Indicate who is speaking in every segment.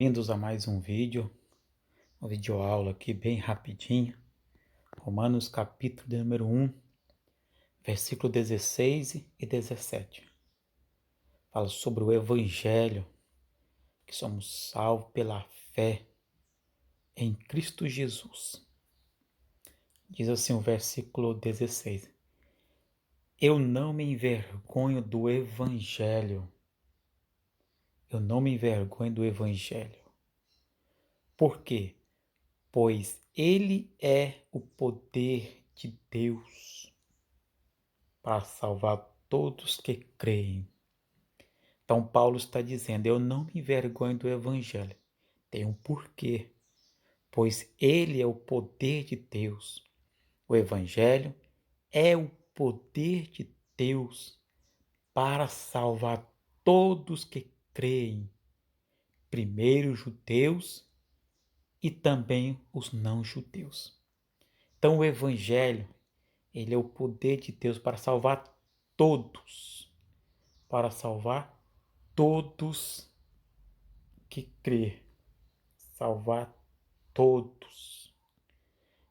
Speaker 1: Bem-vindos a mais um vídeo, uma videoaula aqui bem rapidinho. Romanos capítulo de número 1, versículo 16 e 17. Fala sobre o Evangelho, que somos salvos pela fé em Cristo Jesus. Diz assim o versículo 16. Eu não me envergonho do Evangelho. Eu não me envergonho do Evangelho. Por quê? Pois ele é o poder de Deus para salvar todos que creem. Então Paulo está dizendo, eu não me envergonho do Evangelho. Tem um porquê, pois ele é o poder de Deus. O Evangelho é o poder de Deus para salvar todos que creem. Primeiro os judeus e também os não-judeus. Então o Evangelho, ele é o poder de Deus para salvar todos. Para salvar todos que crê. Salvar todos.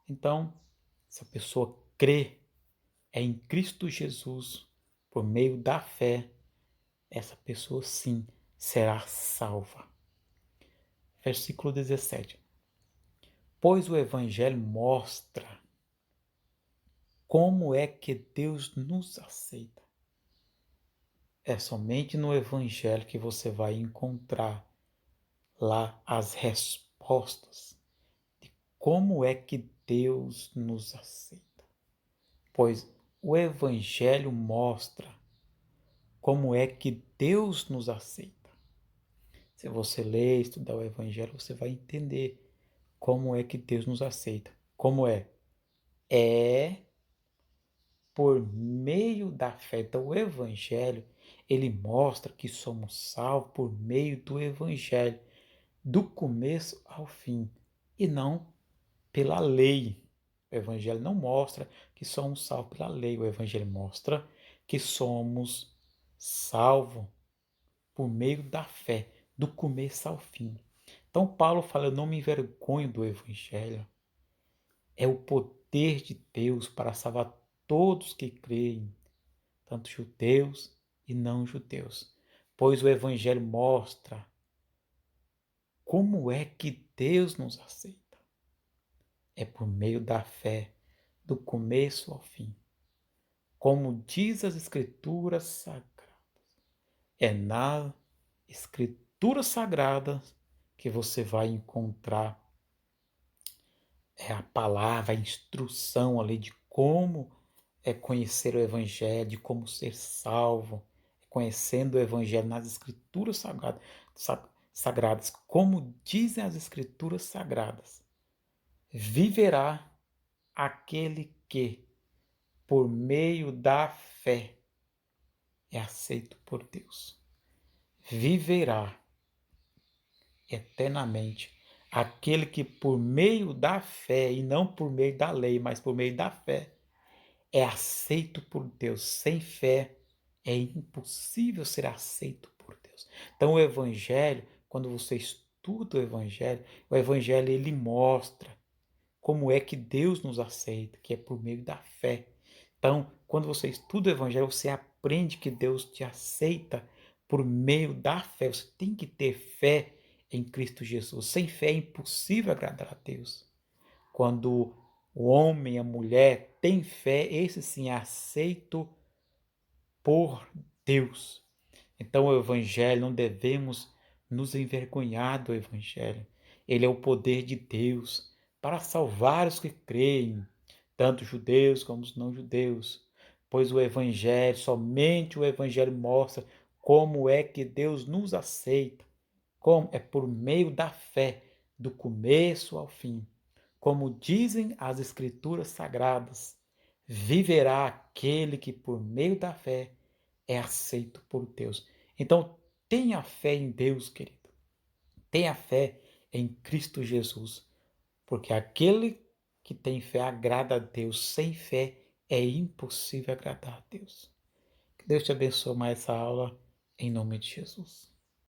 Speaker 1: Então, se a pessoa crê em Cristo Jesus, por meio da fé, essa pessoa sim será salva. Versículo 17. Pois o Evangelho mostra como é que Deus nos aceita. É somente no Evangelho que você vai encontrar lá as respostas de como é que Deus nos aceita. Pois o Evangelho mostra como é que Deus nos aceita. Se você ler e estudar o Evangelho, você vai entender como é que Deus nos aceita. Como é? É por meio da fé. Então, o Evangelho, ele mostra que somos salvos por meio do Evangelho, do começo ao fim, e não pela lei. O Evangelho não mostra que somos salvos pela lei. O Evangelho mostra que somos salvos por meio da fé, do começo ao fim. Então, Paulo fala: eu não me envergonho do Evangelho. É o poder de Deus para salvar todos que creem, tanto judeus e não judeus. Pois o Evangelho mostra como é que Deus nos aceita. É por meio da fé, do começo ao fim. Como diz as Escrituras Sagradas. É na Escrituras Sagradas que você vai encontrar a palavra, a instrução ali de como conhecer o Evangelho, de como ser salvo, conhecendo o Evangelho nas Escrituras Sagradas. Como dizem as Escrituras Sagradas, viverá aquele que, por meio da fé, é aceito por Deus. Viverá eternamente aquele que, por meio da fé, e não por meio da lei, mas por meio da fé, é aceito por Deus. Sem fé é impossível ser aceito por Deus. Então o Evangelho, quando você estuda o Evangelho ele mostra como é que Deus nos aceita, que é por meio da fé. Então, quando você estuda o Evangelho, você aprende que Deus te aceita por meio da fé. Você tem que ter fé em Cristo Jesus. Sem fé é impossível agradar a Deus. Quando o homem e a mulher têm fé, esse sim é aceito por Deus. Então, o Evangelho, não devemos nos envergonhar do Evangelho. Ele é o poder de Deus para salvar os que creem, tanto judeus como os não-judeus. Pois o Evangelho, somente o Evangelho mostra como é que Deus nos aceita. Como é por meio da fé, do começo ao fim. Como dizem as Escrituras Sagradas, viverá aquele que por meio da fé é aceito por Deus. Então, tenha fé em Deus, querido. Tenha fé em Cristo Jesus. Porque aquele que tem fé agrada a Deus. Sem fé é impossível agradar a Deus. Que Deus te abençoe mais essa aula, em nome de Jesus.